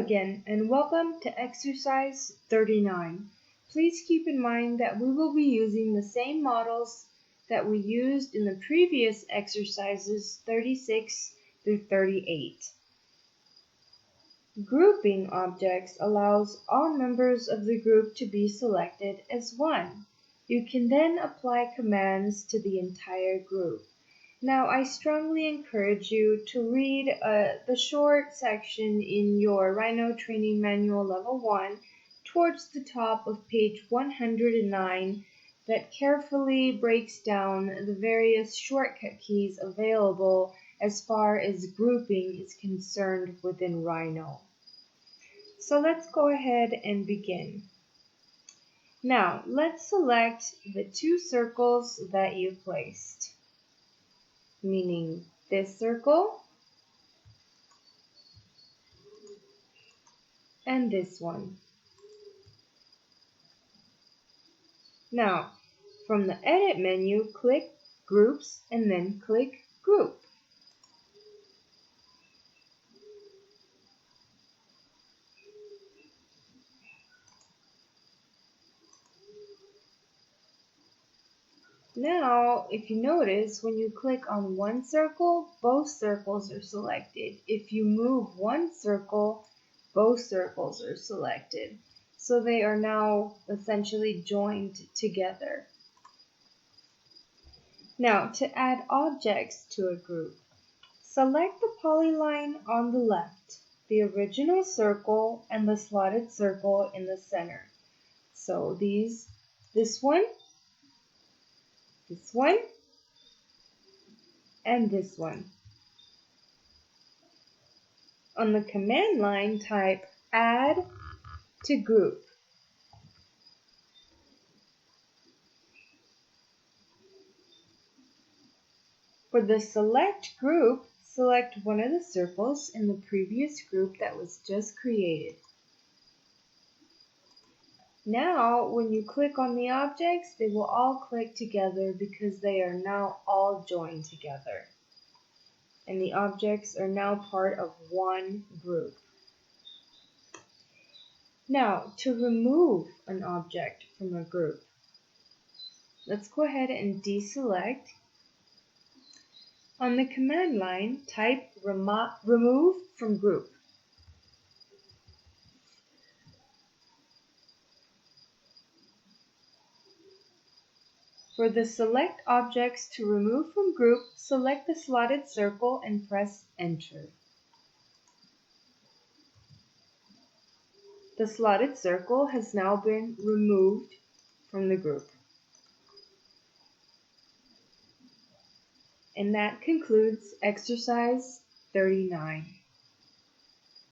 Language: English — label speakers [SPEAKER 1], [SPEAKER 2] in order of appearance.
[SPEAKER 1] again, and welcome to exercise 39. Please keep in mind that we will be using the same models that we used in the previous exercises 36 through 38. Grouping objects allows all members of the group to be selected as one. You can then apply commands to the entire group. Now, I strongly encourage you to read the short section in your Rhino Training Manual Level 1 towards the top of page 109 that carefully breaks down the various shortcut keys available as far as grouping is concerned within Rhino. So let's go ahead and begin. Now, let's select the two circles that you placed, meaning this circle and this one. Now, from the Edit menu, click Groups and then click Group. Now, if you notice, when you click on one circle, both circles are selected. If you move one circle, both circles are selected. So they are now essentially joined together. Now, to add objects to a group, select the polyline on the left, the original circle, and the slotted circle in the center. So this one, and this one. On the command line, type AddToGroup. For the select group, select one of the circles in the previous group that was just created. Now, when you click on the objects, they will all click together because they are now all joined together. And the objects are now part of one group. Now, to remove an object from a group, let's go ahead and deselect. On the command line, type RemoveFromGroup. For the select objects to remove from group, select the slotted circle and press Enter. The slotted circle has now been removed from the group. And that concludes exercise 39.